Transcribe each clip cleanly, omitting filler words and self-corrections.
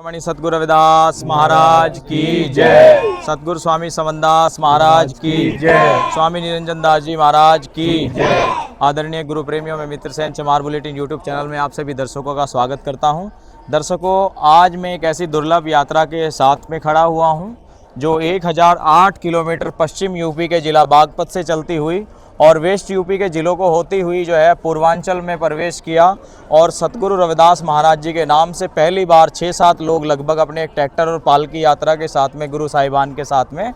मणि सतगुरु रविदास महाराज की जय। सतगुरु स्वामी समनदास महाराज की जय। स्वामी निरंजन दास जी महाराज की जय। आदरणीय गुरु प्रेमियों, में मित्र सेन चमार बुलेटिन यूट्यूब चैनल में आप सभी दर्शकों का स्वागत करता हूं। दर्शकों, आज मैं एक ऐसी दुर्लभ यात्रा के साथ में खड़ा हुआ हूं जो 1008 किलोमीटर पश्चिम यूपी के जिला बागपत से चलती हुई और वेस्ट यूपी के ज़िलों को होती हुई जो है पूर्वांचल में प्रवेश किया और सतगुरु रविदास महाराज जी के नाम से पहली बार 6-7 लोग लगभग अपने एक ट्रैक्टर और पालकी यात्रा के साथ में गुरु साहिबान के साथ में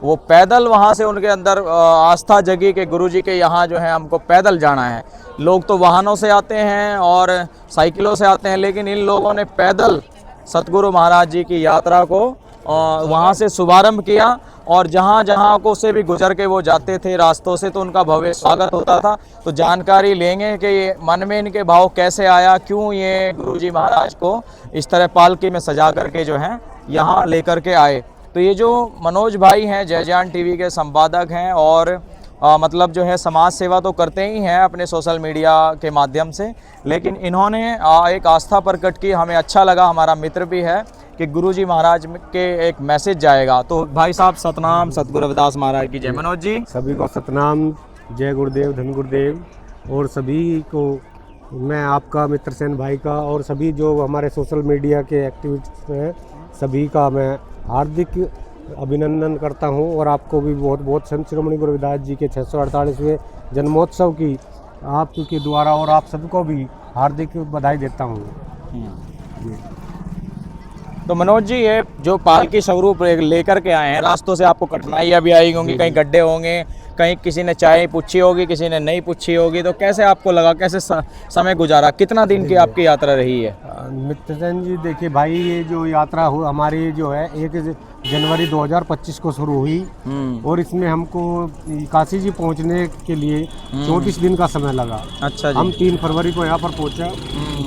वो पैदल वहाँ से उनके अंदर आस्था जगी कि गुरु जी के यहाँ जो है हमको पैदल जाना है। लोग तो वाहनों से आते हैं और साइकिलों से आते हैं, लेकिन इन लोगों ने पैदल सतगुरु महाराज जी की यात्रा को वहाँ से शुभारंभ किया और जहाँ जहाँ को से भी गुजर के वो जाते थे रास्तों से, तो उनका भव्य स्वागत होता था। तो जानकारी लेंगे कि ये मन में इनके भाव कैसे आया, क्यों ये गुरुजी महाराज को इस तरह पालकी में सजा करके जो है यहाँ लेकर के आए। तो ये जो मनोज भाई हैं, जय जान टीवी के संपादक हैं और मतलब जो है समाज सेवा तो करते ही हैं अपने सोशल मीडिया के माध्यम से, लेकिन इन्होंने एक आस्था प्रकट की। हमें अच्छा लगा, हमारा मित्र भी है, कि गुरुजी महाराज के एक मैसेज जाएगा। तो भाई साहब, सतनाम सतगुरु रविदास महाराज की जय। मनोज जी, सभी को सतनाम, जय गुरुदेव, धन गुरुदेव। और सभी को मैं आपका मित्र सेन भाई का और सभी जो हमारे सोशल मीडिया के एक्टिविस्ट हैं सभी का मैं हार्दिक अभिनंदन करता हूं और आपको भी बहुत बहुत संत शिरोमणि गुरु रविदास जी के 648वें जन्मोत्सव की आपके द्वारा और आप सबको भी हार्दिक बधाई देता हूं। तो मनोज जी, ये जो पालकी स्वरूप लेकर के आए हैं, रास्तों से आपको कठिनाइयाँ भी आई होंगी, कहीं गड्ढे होंगे, कहीं किसी ने चाय पूछी होगी, किसी ने नहीं पूछी होगी, तो कैसे आपको लगा, कैसे समय गुजारा, कितना दिन की आपकी यात्रा रही है? मित्र सेन जी, देखिए भाई, ये जो यात्रा हो हमारी जो है 1 जनवरी 2025 को शुरू हुई और इसमें हमको काशी जी पहुंचने के लिए 34 दिन का समय लगा। अच्छा जी। हम 3 फरवरी को यहाँ पर पहुंचा।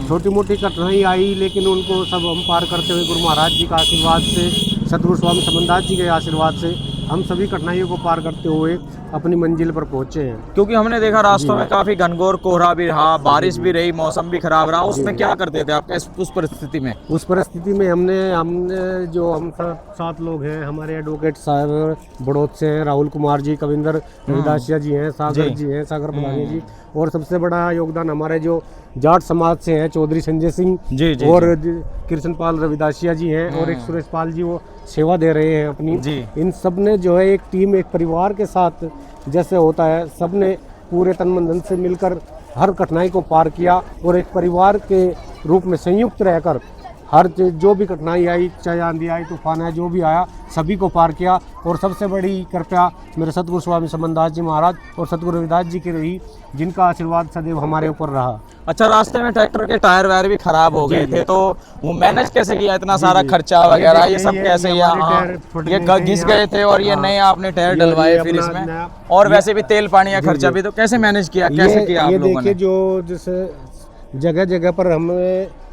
छोटी मोटी कठिनाई आई, लेकिन उनको सब हम पार करते हुए गुरु महाराज जी का आशीर्वाद से, सतगुरु स्वामी समनदास जी के आशीर्वाद से हम सभी कठिनाइयों को पार करते हुए अपनी मंजिल पर पहुंचे हैं। क्योंकि हमने देखा रास्तों में काफी घनघोर कोहरा भी रहा, बारिश भी रही, मौसम भी खराब रहा। उसमें क्या करते थे आप उस परिस्थिति में? उस परिस्थिति में हमने जो हम 7 लोग हैं, हमारे एडवोकेट साहब बड़ौद से हैं, राहुल कुमार जी, कविंदर रविदासिया जी हैं, सागर जी हैं, सागर प्रधानी जी, और सबसे बड़ा योगदान हमारे जो जाट समाज से हैं चौधरी संजय सिंह और कृष्णपाल रविदासिया जी हैं और एक सुरेश पाल जी, वो सेवा दे रहे हैं अपनी। इन सब ने जो है एक टीम, एक परिवार के साथ जैसे होता है, सब ने पूरे तन मन धन से मिलकर हर कठिनाई को पार किया और एक परिवार के रूप में संयुक्त रहकर हर जो भी कठिनाई आई, चाहे आंधी आई, तूफान आया, जो भी आया, सभी को पार किया। और सबसे बड़ी कृपया मेरे सतगुरु स्वामी समनदास जी महाराज और सतगुरु रविदास जी की रही, जिनका आशीर्वाद सदैव हमारे ऊपर रहा। अच्छा, रास्ते में ट्रैक्टर के टायर वायर भी खराब हो गए थे, तो वो मैनेज कैसे किया? इतना सारा खर्चा वगैरह ये सब कैसे? ये घिस गए थे और ये नए आपने टायर डलवाए फिर इसमें, और वैसे भी तेल पानी का खर्चा भी, तो कैसे मैनेज किया, कैसे किया आप लोगों ने? देखिए, जो जैसे जगह जगह पर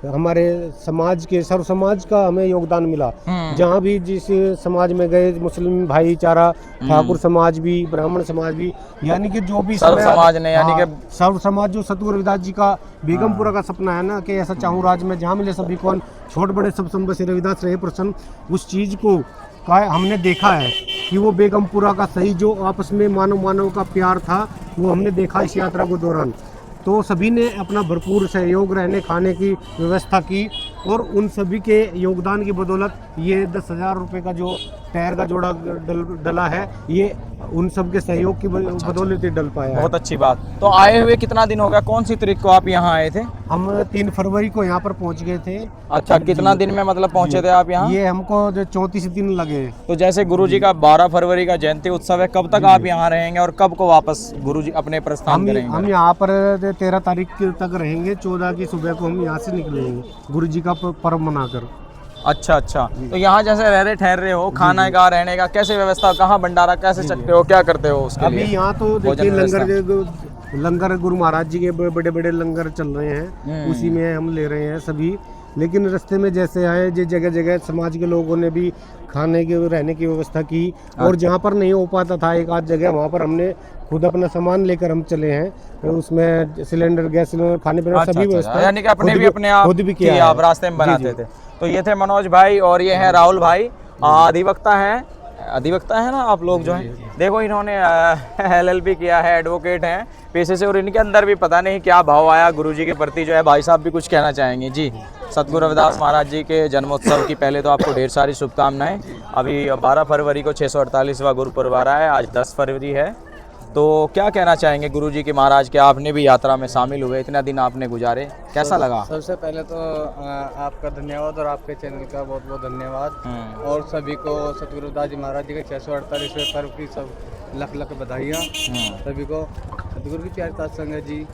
हमारे समाज के सर्व समाज का हमें योगदान मिला। जहाँ भी जिस समाज में गए, मुस्लिम भाईचारा, ठाकुर समाज भी, ब्राह्मण समाज भी, यानी कि जो भी सर्व समाज ने, यानी कि सर्व समाज, जो सतगुरु रविदास जी का बेगमपुरा का सपना है ना कि ऐसा चाहूँ राज में जहाँ मिले सभी को, छोट बड़े सब संबसी रविदास रहे प्रसन्न, उस चीज को हमने देखा है कि वो बेगमपुरा का सही जो आपस में मानव का प्यार था, वो हमने देखा इस यात्रा के दौरान। तो सभी ने अपना भरपूर सहयोग, रहने खाने की व्यवस्था की और उन सभी के योगदान की बदौलत ये 10,000 रुपये का जो टायर का जोड़ा डला है, ये उन सब के सहयोग की बदौलत ही डल पाया। बहुत अच्छी बात। तो आए हुए कितना दिन हो गया? कौन सी तारीख को आप यहाँ आए थे? हम 3 फरवरी को यहाँ पर पहुँच गए थे। अच्छा, कितना दिन में मतलब पहुँचे थे आप यहाँ? ये हमको 34 दिन लगे। तो जैसे गुरुजी का 12 फरवरी का जयंती उत्सव है, कब तक आप यहाँ रहेंगे और कब को वापस गुरुजी अपने प्रस्थान करेंगे? हम यहाँ पर 13 तारीख तक रहेंगे, 14 की सुबह को हम यहाँ से निकलेंगे गुरुजी का पर्व मनाकर। अच्छा। तो यहाँ जैसे रह ठहर रहे हो, खाने का, रहने का कैसे व्यवस्था, कहाँ भंडारा कैसे चलते हो, क्या करते हो उसके लिए? अभी यहाँ तो देखिए लंगर गुरु महाराज जी के बड़े बड़े लंगर चल रहे हैं, उसी में हम ले रहे हैं सभी। लेकिन रास्ते में जैसे आए, जो जगह जगह समाज के लोगों ने भी खाने की, रहने की व्यवस्था की, और जहाँ पर नहीं हो पाता था एक आध जगह, वहाँ पर हमने खुद अपना सामान लेकर हम चले हैं। तो उसमें सिलेंडर, गैस सिलेंडर, खाने पीने सभी व्यवस्था, यानी कि अपने भी आप खुद भी किया, आप रास्ते में बनाते थे। तो ये थे मनोज भाई और ये है राहुल भाई, अधिवक्ता है ना आप लोग जो हैं। देखो इन्होंने LLB किया है, एडवोकेट हैं पेशे से, और इनके अंदर भी पता नहीं क्या भाव आया गुरुजी के प्रति जो है। भाई साहब भी कुछ कहना चाहेंगे जी। सतगुरु रविदास महाराज जी के जन्मोत्सव की पहले तो आपको ढेर सारी शुभकामनाएं। अभी 12 फरवरी को 648वां गुरुपुरब आ रहा है, आज 10 फरवरी है। तो क्या कहना चाहेंगे गुरुजी के महाराज के, आपने भी यात्रा में शामिल हुए, इतना दिन आपने गुजारे, कैसा लगा? सबसे पहले तो आपका धन्यवाद और आपके चैनल का बहुत बहुत धन्यवाद, और सभी को सतगुरु रविदास जी महाराज जी के 648वें पर्व की सब लख लख बधाइयाँ सभी को। सतगुरु की प्यारी साथ संगत जी,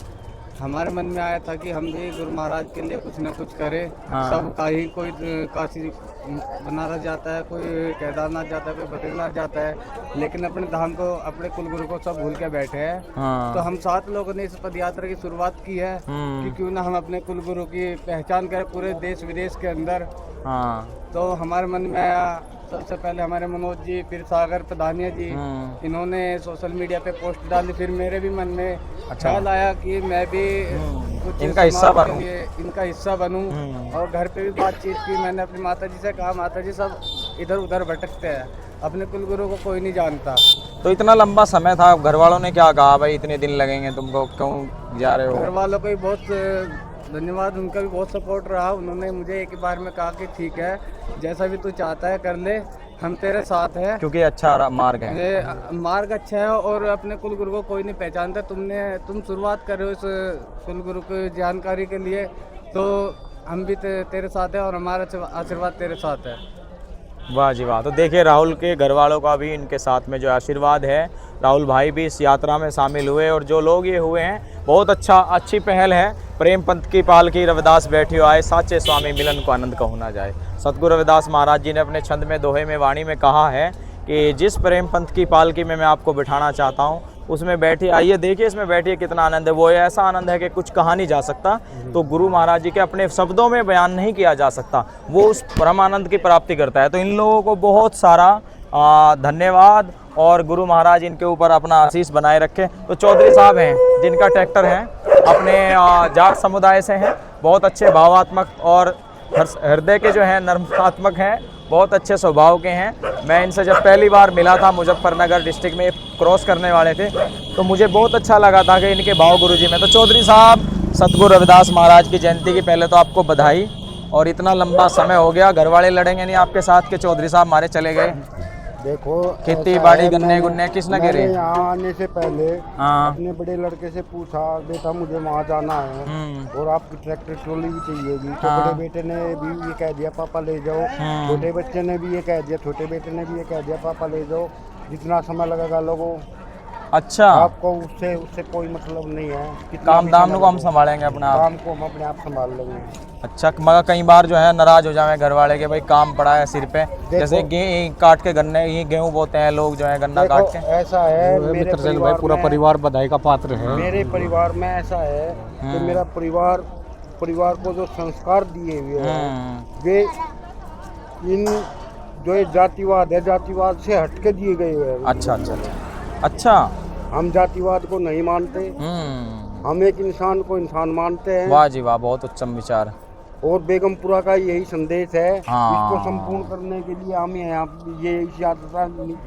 हमारे मन में आया था कि हम भी गुरु महाराज के लिए कुछ न कुछ करें। सब कहीं कोई काशी बनारस जाता है, कोई केदारनाथ जाता है, कोई बद्रीनाथ जाता है, लेकिन अपने धाम को, अपने कुलगुरु को सब भूल के बैठे हैं। तो हम 7 लोगों ने इस पद यात्रा की शुरुआत की है कि क्यों ना हम अपने कुलगुरु की पहचान करें पूरे देश विदेश के अंदर। तो हमारे मन में आया, सबसे पहले हमारे मनोज जी, फिर सागर प्रधानिया जी, इन्होंने सोशल मीडिया पे पोस्ट डाली। फिर मेरे भी मन में ख्याल आया कि मैं भी कुछ इनका हिस्सा बनूं, और घर पे भी बातचीत की। मैंने अपनी माता जी से कहा, माता जी सब इधर उधर भटकते हैं, अपने कुलगुरु को कोई नहीं जानता। तो इतना लंबा समय था, घर वालों ने क्या कहा भाई इतने दिन लगेंगे तुमको, क्यों जा रहे हो? घर वालों को भी बहुत धन्यवाद, उनका भी बहुत सपोर्ट रहा। उन्होंने मुझे एक ही बार में कहा कि ठीक है, जैसा भी तू चाहता है कर ले, हम तेरे साथ हैं, क्योंकि अच्छा मार्ग है, मार्ग अच्छा है और अपने कुलगुरु को कोई नहीं पहचानता। तुम शुरुआत कर रहे हो इस कुलगुरु की जानकारी के लिए, तो हम भी तेरे साथ हैं और हमारा आशीर्वाद तेरे साथ है। वाह जी वाह। तो देखिए राहुल के घर वालों का भी इनके साथ में जो आशीर्वाद है, राहुल भाई भी इस यात्रा में शामिल हुए, और जो लोग ये हुए हैं बहुत अच्छी पहल है। प्रेम पंथ की पालकी रविदास बैठियो आए, साचे स्वामी मिलन को आनंद कहूँ ना जाए। सतगुरु रविदास महाराज जी ने अपने छंद में दोहे में वाणी में कहा है कि जिस प्रेम पंथ की पालकी में मैं आपको बिठाना चाहता हूँ उसमें बैठिए, आइए देखिए इसमें बैठिए कितना आनंद है। वो ऐसा आनंद है कि कुछ कहा नहीं जा सकता। तो गुरु महाराज जी के अपने शब्दों में बयान नहीं किया जा सकता, वो उस परम आनंद की प्राप्ति करता है। तो इन लोगों को बहुत सारा धन्यवाद, और गुरु महाराज इनके ऊपर अपना आशीष बनाए रखे। तो चौधरी साहब हैं जिनका ट्रैक्टर है, अपने जाट समुदाय से हैं, बहुत अच्छे भावात्मक और हृदय के जो हैं नर्मात्मक हैं, बहुत अच्छे स्वभाव के हैं। मैं इनसे जब पहली बार मिला था मुजफ्फरनगर डिस्ट्रिक्ट में क्रॉस करने वाले थे, तो मुझे बहुत अच्छा लगा था कि इनके भाव गुरुजी में। तो चौधरी साहब, सतगुरु रविदास महाराज की जयंती की पहले तो आपको बधाई। और इतना लंबा समय हो गया, घर वाले लड़ेंगे नहीं आपके साथ के चौधरी साहब हमारे चले गए? देखो, खेती बाड़ी गन्ने गुन्ने किस न करे? यहाँ आने से पहले अपने बड़े लड़के से पूछा, बेटा मुझे वहाँ जाना है और आपकी ट्रैक्टर ट्रॉली भी चाहिएगी। तो बड़े बेटे ने भी ये कह दिया पापा ले जाओ, छोटे बच्चे ने भी ये कह दिया, छोटे बेटे ने भी ये कह दिया पापा ले जाओ, जितना समय लगेगा लोगों। अच्छा, आपको उससे कोई मतलब नहीं है। काम दाम को हम संभालेंगे, अपना काम को हम अपने आप संभाल लेंगे। अच्छा, मगर कई बार जो है नाराज हो जाए घर वाले के भाई काम पड़ा है सिर पे, जैसे काट के गन्ने ये गेहूं बोते हैं लोग जो है गन्ना काट के। ऐसा है, मेरे भाई पूरा परिवार बधाई का पात्र है। मेरे परिवार में ऐसा है कि मेरा परिवार को जो संस्कार दिए हुए हैं वे इन जो ये जातिवाद है, जातिवाद से हटके दिए गए हैं। अच्छा, हम जातिवाद को नहीं मानते, हम एक इंसान को इंसान मानते हैं। वाह जी वाह, बहुत उत्तम विचार। और बेगमपुरा का यही संदेश है। इसको संपूर्ण करने के लिए हम यहाँ ये इस यात्रा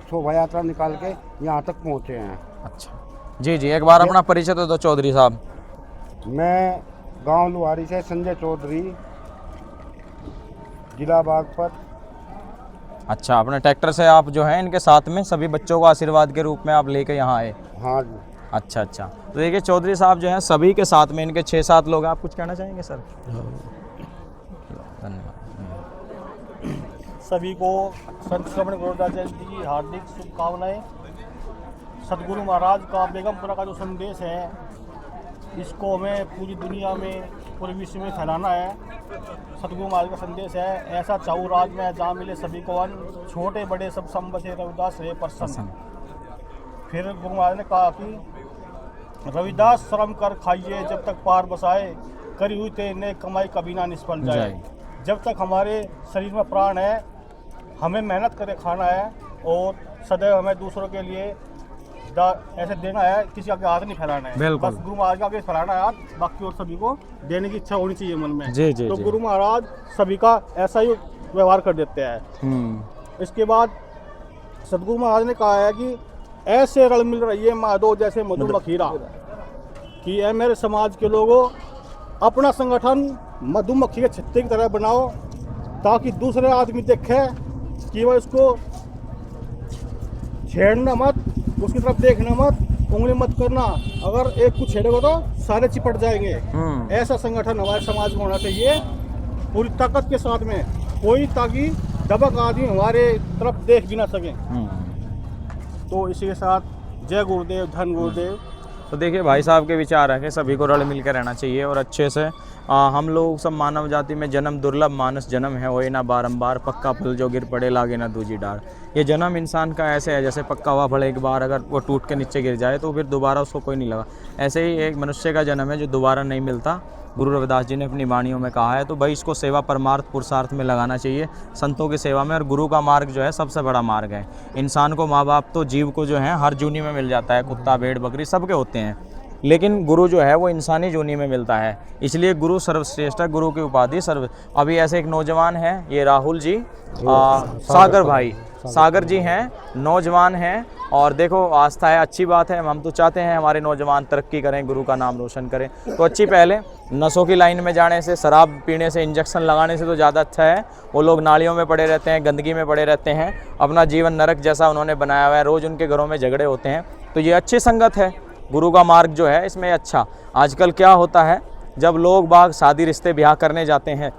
शोभा यात्रा निकाल के यहाँ तक पहुँचे हैं। अच्छा जी, एक बार अपना परिचय तो दो चौधरी साहब। मैं गांव लुहारी से संजय चौधरी, जिला बागपत। अच्छा, अपने ट्रैक्टर से आप जो है इनके साथ में सभी बच्चों को आशीर्वाद के रूप में आप लेकर यहाँ आए? हाँ जी। अच्छा, तो देखिए चौधरी साहब जो हैं सभी के साथ में इनके 6-7 लोग हैं। आप कुछ कहना चाहेंगे सर? धन्यवाद। सभी को संत श्रवण गुरुदास जयंती की हार्दिक शुभकामनाएं। सतगुरु महाराज का बेगमपुरा का जो संदेश है, इसको हमें पूरी दुनिया में, पूरे विश्व में फैलाना है। सतगुरु महाराज का संदेश है, ऐसा चाहूँ राज में जहाँ मिले सभी को अन्न, छोटे बड़े सब संबसे रविदास रहे प्रसन्न। फिर गुरु महाराज ने कहा कि रविदास श्रम कर खाइए जब तक पार बसाए, करी हुई ते ने कमाई कभी ना निष्फल जाए। जब तक हमारे शरीर में प्राण है, हमें मेहनत करके खाना है और सदैव हमें दूसरों के लिए ऐसे देना है, किसी आगे हाथ नहीं फैलाना है। बिल्कुल। बस गुरु महाराज के आगे फैलाना है हाथ, बाकी और सभी को देने की इच्छा होनी चाहिए मन में। जी, जी, तो जी। गुरु महाराज सभी का ऐसा ही व्यवहार कर देते हैं। इसके बाद सदगुरु महाराज ने कहा है कि ऐसे रल मिल रही है माधो जैसे मधुमक्खीरा, कि ऐ मेरे समाज के लोगों, अपना संगठन मधुमक्खी के छत्ते की तरह बनाओ, ताकि दूसरे आदमी देखे कि वह इसको छेड़ना मत, उसकी तरफ देखना मत, उंगली मत करना। अगर एक को छेड़ेगा तो सारे चिपट जाएंगे। ऐसा संगठन हमारे समाज में होना चाहिए पूरी ताकत के साथ में, कोई ताकि दबक आदमी हमारे तरफ देख भी ना सके। तो इसी के साथ जय गुरुदेव, धन गुरुदेव। तो देखिए भाई साहब के विचार है कि सभी को रल मिल कर रहना चाहिए और अच्छे से हम लोग सब मानव जाति में जन्म दुर्लभ मानस जन्म है, होए ना बारंबार, पक्का फल जो गिर पड़े लागे ना दूजी डार। ये जन्म इंसान का ऐसे है जैसे पक्का हुआ फल एक बार अगर वो टूट के नीचे गिर जाए तो फिर दोबारा उसको कोई नहीं लगा। ऐसे ही एक मनुष्य का जन्म है जो दोबारा नहीं मिलता। गुरु रविदास जी ने अपनी वाणियों में कहा है। तो भाई इसको सेवा परमार्थ पुरुषार्थ में लगाना चाहिए, संतों की सेवा में। और गुरु का मार्ग जो है सबसे बड़ा मार्ग है। इंसान को, माँ बाप तो जीव को जो है हर जूनी में मिल जाता है, कुत्ता भेड़ बकरी सबके होते हैं, लेकिन गुरु जो है वो इंसानी जूनी में मिलता है। इसलिए गुरु सर्वश्रेष्ठ है, गुरु की उपाधि सर्व। अभी ऐसे एक नौजवान है, ये राहुल जी, सागर भाई, सागर जी हैं, नौजवान हैं। और देखो आस्था है, अच्छी बात है। हम तो चाहते हैं हमारे नौजवान तरक्की करें, गुरु का नाम रोशन करें। तो अच्छी पहले नशों की लाइन में जाने से, शराब पीने से, इंजेक्शन लगाने से तो ज़्यादा अच्छा है। वो लोग नालियों में पड़े रहते हैं, गंदगी में पड़े रहते हैं, अपना जीवन नरक जैसा उन्होंने बनाया हुआ है, रोज़ उनके घरों में झगड़े होते हैं। तो ये अच्छी संगत है, गुरु का मार्ग जो है इसमें अच्छा। आजकल क्या होता है, जब लोग बाग शादी रिश्ते ब्याह करने जाते हैं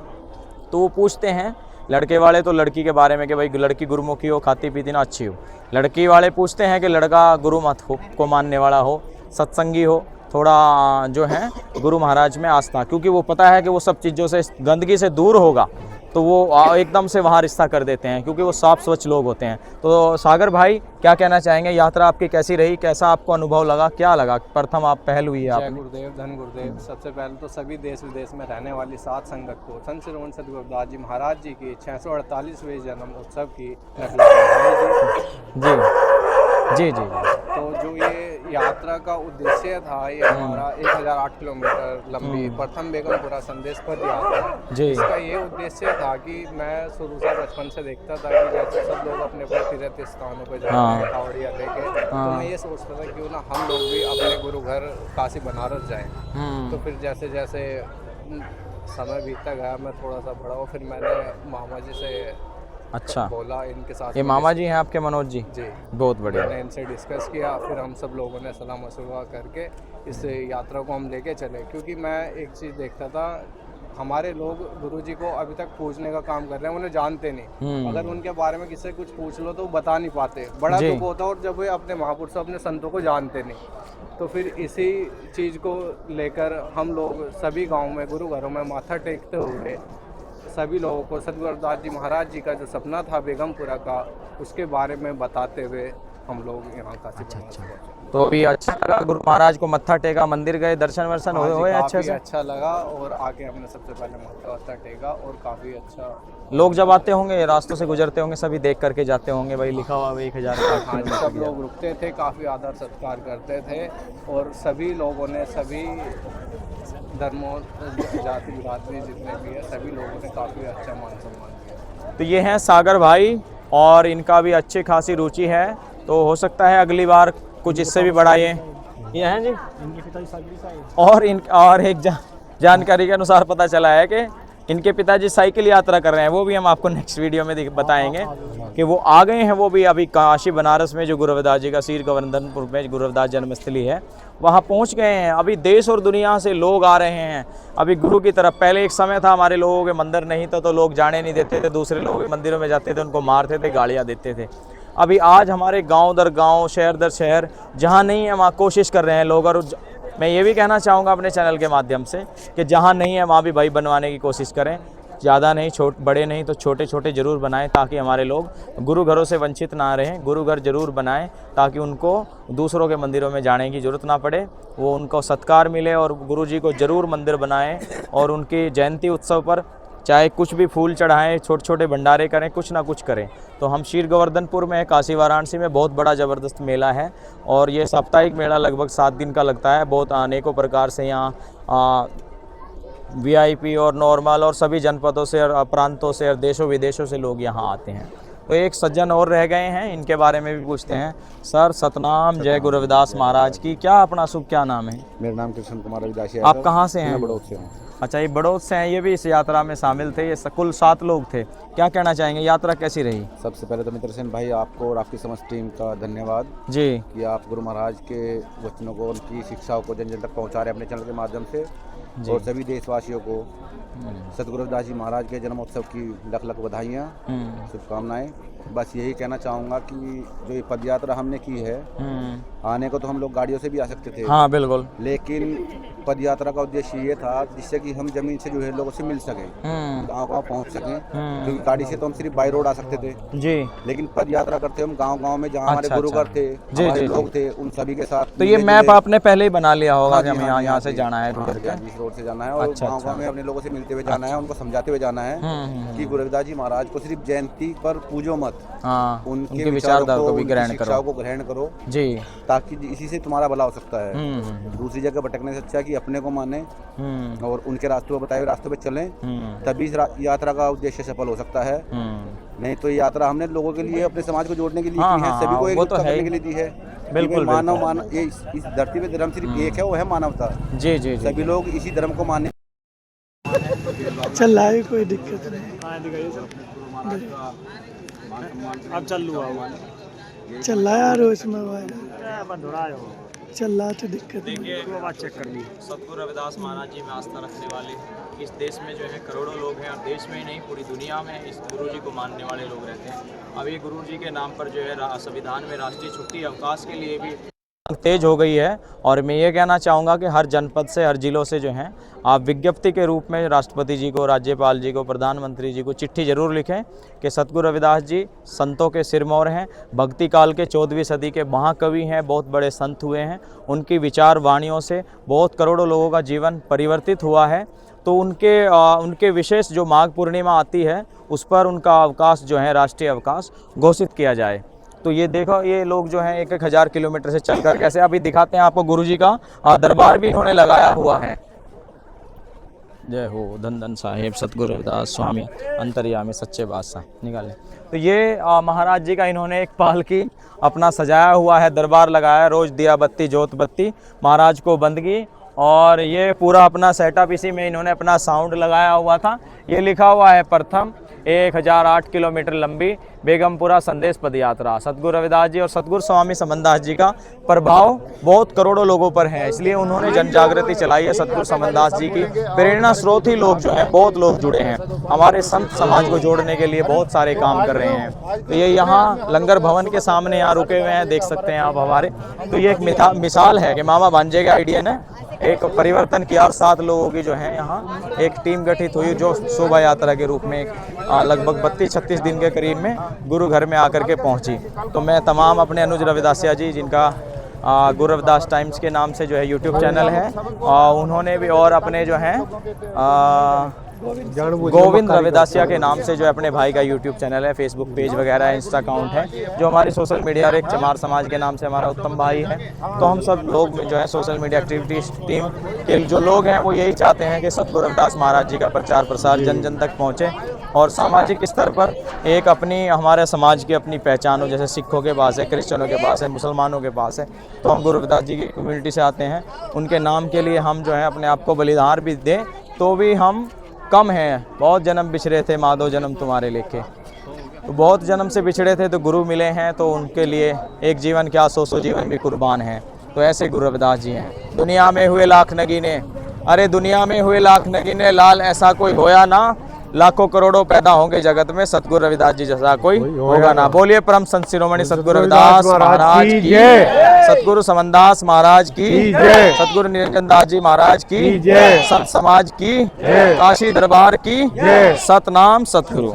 तो वो पूछते हैं लड़के वाले तो लड़की के बारे में कि भाई लड़की गुरुमुखी हो, खाती पीती ना अच्छी हो। लड़की वाले पूछते हैं कि लड़का गुरु मत हो को मानने वाला हो, सत्संगी हो, थोड़ा जो है गुरु महाराज में आस्था, क्योंकि वो पता है कि वो सब चीज़ों से, गंदगी से दूर होगा तो वो एकदम से वहाँ रिश्ता कर देते हैं, क्योंकि वो साफ स्वच्छ लोग होते हैं। तो सागर भाई क्या कहना चाहेंगे, यात्रा आपकी कैसी रही, कैसा आपको अनुभव लगा, क्या लगा? प्रथम आप पहल हुई है जय आपने। गुरुदेव, धन गुरुदेव। सबसे पहले तो सभी देश विदेश में रहने वाली सात संगत को संत श्रवण सद्गुरु रविदास जी महाराज जी की 648वें जन्म उत्सव की जी। तो जो ये यात्रा का उद्देश्य था, ये हमारा 1008 किलोमीटर लंबी प्रथम बेगमपुरा संदेश पद यात्रा जी। इसका ये उद्देश्य था कि मैं शुरू से बचपन से देखता था कि जैसे सब लोग अपने अपने तीर्थ स्थानों पर जाते हैं कावड़िया लेके, तो मैं ये सोचता था क्यों ना हम लोग भी अपने गुरु घर काशी बनारस जाएं। तो फिर जैसे जैसे समय बीतता गया, मैं थोड़ा सा बड़ा हुआ, फिर मैंने मामा जी से अच्छा बोला, इनके साथ ये मामा जी हैं आपके, मनोज जी? जी, बहुत बढ़िया। मैंने इनसे डिस्कस किया, फिर हम सब लोगों ने सलाह मशवरा करके इस यात्रा को हम लेके चले। क्योंकि मैं एक चीज़ देखता था, हमारे लोग गुरुजी को अभी तक पूछने का काम कर रहे हैं, उन्हें जानते नहीं। अगर उनके बारे में किसी से कुछ पूछ लो तो वो बता नहीं पाते, बड़ा दुख होता है। और जब वे अपने महापुरुषों, अपने संतों को जानते नहीं, तो फिर इसी चीज़ को लेकर हम लोग सभी गाँव में गुरु घरों में माथा टेकते हुए सभी लोगों को सद्गुरु रविदास जी महाराज जी का जो सपना था बेगमपुरा का, उसके बारे में बताते हुए हम लोग यहाँ काशी बनारस पहुंचे। तो अभी अच्छा लगा, गुरु महाराज को मत्था टेका, मंदिर गए, दर्शन वर्शन हुए अच्छे से? अच्छा लगा, और आके हमने सबसे पहले मत्था टेका और काफ़ी अच्छा। लोग जब आते होंगे, रास्तों से गुजरते होंगे, सभी देख करके जाते होंगे, भाई लिखा हुआ 1000। हाँ, सब लोग रुकते थे, काफ़ी आदर सत्कार करते थे, और सभी लोगों ने, सभी धर्मों, जाति बिरादरी जितने भी है, सभी लोगों ने काफ़ी अच्छा मान सम्मान किया। तो ये हैं सागर भाई, और इनका भी अच्छी खासी रुचि है। तो हो सकता है अगली बार कुछ इससे भी बड़ा ये हैं जी। इनके पिताजी साइकिल से आए। और एक जानकारी के अनुसार पता चला है कि इनके पिताजी साइकिल यात्रा कर रहे हैं, वो भी हम आपको नेक्स्ट वीडियो में बताएंगे कि वो आ गए हैं। वो भी अभी काशी बनारस में जो गुरु रविदास जी का सीर गोवर्धनपुर में गुरु रविदास जन्मस्थली है, वहाँ पहुँच गए हैं। अभी देश और दुनिया से लोग आ रहे हैं अभी गुरु की तरफ। पहले एक समय था हमारे लोगों के मंदिर नहीं था तो लोग जाने नहीं देते थे, दूसरे लोग मंदिरों में जाते थे, उनको मारते थे, गालियाँ देते थे। अभी आज हमारे गांव दर गांव, शहर दर शहर, जहां नहीं है वहाँ कोशिश कर रहे हैं लोग। और मैं ये भी कहना चाहूँगा अपने चैनल के माध्यम से कि जहां नहीं है वहाँ भी भाई बनवाने की कोशिश करें। ज़्यादा नहीं, बड़े नहीं तो छोटे छोटे ज़रूर बनाएं, ताकि हमारे लोग गुरु घरों से वंचित ना रहें। गुरु घर ज़रूर बनाएं ताकि उनको दूसरों के मंदिरों में जाने की ज़रूरत ना पड़े, वो उनको सत्कार मिले। और गुरु जी को ज़रूर मंदिर बनाएं, और उनकी जयंती उत्सव पर चाहे कुछ भी फूल चढ़ाएं, छोटे छोटे भंडारे करें, कुछ ना कुछ करें। तो हम शीर गोवर्धनपुर में, काशी वाराणसी में बहुत बड़ा ज़बरदस्त मेला है और ये साप्ताहिक मेला लगभग 7 दिन का लगता है। बहुत अनेकों प्रकार से यहाँ VIP और नॉर्मल और सभी जनपदों से और प्रांतों से और देशों विदेशों से लोग यहाँ आते हैं। तो एक सज्जन और रह गए हैं, इनके बारे में भी पूछते हैं। सर सतनाम जय गुरु रविदास महाराज की। क्या अपना शुभ क्या नाम है? मेरा नाम कृष्ण कुमार रविदास है। आप कहाँ से हैं? मैं बड़ौद से हूँ। अच्छा, ये बड़ौद से हैं, ये भी इस यात्रा में शामिल थे। ये कुल 7 लोग थे। क्या कहना चाहेंगे, यात्रा कैसी रही? सबसे पहले तो मित्र सेन भाई आपको और आपकी समस्त टीम का धन्यवाद जी कि आप गुरु महाराज के वचनों को, उनकी शिक्षाओं को जन जन तक पहुँचा रहे हैं अपने चैनल के माध्यम से। और सभी देशवासियों को सतगुरु रविदास जी महाराज के जन्मोत्सव की लख लख बधाइयाँ, शुभकामनाएं। बस यही कहना चाहूँगा कि जो ये पद यात्रा हमने की है, आने को तो हम लोग गाड़ियों से भी आ सकते थे। हाँ बिल्कुल। लेकिन पद यात्रा का उद्देश्य ये था जिससे कि हम जमीन से जो है लोगों से मिल सकें, गाँव गाँव पहुँच सकें। क्योंकि गाड़ी से तो हम सिर्फ बाई रोड आ सकते थे जी, लेकिन पद यात्रा करते हम गांव गांव में जहां हमारे गुरुगर थे, हमारे लोग थे, उन सभी के साथ। तो ये मैप आपने पहले ही बना लिया होगा कि हमें यहाँ से जाना है, इस रोड से जाना है और गांव गांव में अपने लोगों से मिलते हुए जाना है, उनको समझाते हुए जाना है कि गुरु रविदास जी महाराज को सिर्फ जयंती पर पूजो मत, उनके विचारों को भी ग्रहण करो जी, ताकि इसी से तुम्हारा भला हो सकता है। दूसरी जगह भटकने से अच्छा कि अपने को माने और उनके रास्तों पर बताए हुए रास्तों पर चलें, तभी इस यात्रा का उद्देश्य सफल हो सकता है। नहीं तो ये यात्रा हमने लोगों के लिए, अपने समाज को जोड़ने के लिए की है, सभी को एक करने के लिए दी है। बिल्कुल मानव ये इस धरती पे धर्म सिर्फ एक है, वो है मानवता। जी जी, सभी लोग इसी धर्म को माने। चल रहा है, कोई दिक्कत नहीं। अब चालू हुआ चल रहा है यार, उसमें बंद हो रहा है। चल रहा तो दिक्कत नहीं। देखिए बात चेक कर ली। सतगुरु रविदास महाराज जी में आस्था रखने वाले इस देश में जो है करोड़ों लोग हैं और देश में ही नहीं पूरी दुनिया में इस गुरु जी को मानने वाले लोग रहते हैं। अब ये गुरु जी के नाम पर जो है संविधान में राष्ट्रीय छुट्टी अवकाश के लिए भी तेज हो गई है। और मैं ये कहना चाहूँगा कि हर जनपद से, हर जिलों से जो हैं आप विज्ञप्ति के रूप में राष्ट्रपति जी को, राज्यपाल जी को, प्रधानमंत्री जी को चिट्ठी जरूर लिखें कि सतगुरु रविदास जी संतों के सिरमौर हैं, भक्ति काल के 14वीं सदी के महाकवि हैं, बहुत बड़े संत हुए हैं। उनकी विचार वाणियों से बहुत करोड़ों लोगों का जीवन परिवर्तित हुआ है। तो उनके विशेष जो माघ पूर्णिमा आती है उस पर उनका अवकाश जो है राष्ट्रीय अवकाश घोषित किया जाए। तो ये देखो, ये लोग जो हैं 1,000 किलोमीटर से चलकर, कैसे अभी दिखाते हैं आपको, गुरुजी का दरबार भी इन्होंने लगाया हुआ है। जय हो धन धन साहेब सतगुरु रविदास स्वामी अंतर्यामी सच्चे बादशाह। निकाले तो ये महाराज जी का इन्होंने एक पालकी अपना सजाया हुआ है, दरबार लगाया, रोज दिया बत्ती जोत बत्ती महाराज को बंदगी। और ये पूरा अपना सेटअप, इसी में इन्होंने अपना साउंड लगाया हुआ था। ये लिखा हुआ है प्रथम 1008 किलोमीटर लंबी बेगमपुरा संदेश पद यात्रा। सतगुरु रविदास जी और सतगुरु स्वामी समनदास जी का प्रभाव बहुत करोड़ों लोगों पर है, इसलिए उन्होंने जन जागृति चलाई है। सतगुरु समनदास जी की प्रेरणा स्रोत ही लोग जो हैं, बहुत लोग जुड़े हैं, हमारे संत समाज को जोड़ने के लिए बहुत सारे काम कर रहे हैं। तो ये यहाँ लंगर भवन के सामने यहाँ रुके हुए हैं, देख सकते हैं आप हमारे। तो ये एक मिसाल है कि मामा भांजे के आइडिया ने एक परिवर्तन किया और 7 लोगों की जो है यहाँ एक टीम गठित हुई जो शोभा यात्रा के रूप में लगभग 32-36 दिन के करीब में गुरु घर में आकर के पहुंची। तो मैं तमाम अपने अनुज रविदासिया जी, जिनका गुरु रविदास टाइम्स के नाम से जो है यूट्यूब चैनल है, उन्होंने भी, और अपने जो हैं गोविंद रविदासिया के नाम से जो है अपने भाई का यूट्यूब चैनल है, फेसबुक पेज वगैरह है, इंस्टा अकाउंट है, जो हमारी सोशल मीडिया, और एक चमार समाज के नाम से हमारा उत्तम भाई है। तो हम सब लोग जो है सोशल मीडिया एक्टिविटीज टीम के जो लोग हैं वो यही चाहते हैं कि सतगुरु रविदास महाराज जी का प्रचार प्रसार जन जन तक पहुँचे और सामाजिक स्तर पर एक अपनी, हमारे समाज की अपनी पहचान हो। जैसे सिखों के पास है, क्रिश्चियनों के पास है, मुसलमानों के पास है, तो हम गुरु रविदास जी की कम्युनिटी से आते हैं। उनके नाम के लिए हम जो है अपने आप को बलिदान भी दें तो भी हम कम हैं। बहुत जन्म बिछड़े थे माधो जन्म तुम्हारे लेके, तो बहुत जन्म से बिछड़े थे तो गुरु मिले हैं, तो उनके लिए एक जीवन क्या 100 जीवन भी कुर्बान हैं। तो ऐसे गुरु रविदास जी हैं। दुनिया में हुए लाख नगीने, अरे दुनिया में हुए लाख नगीने, लाल ऐसा कोई होया ना, लाखों करोड़ों पैदा होंगे जगत में, सतगुरु रविदास जी जैसा कोई होगा ना। बोलिए परम संत शिरोमणि सतगुरु रविदास महाराज की जय, सतगुरु समनदास महाराज की जय, सतगुरु निरंजन दास जी महाराज की जय, संत समाज की, काशी दरबार की जय, सतनाम सतगुरु।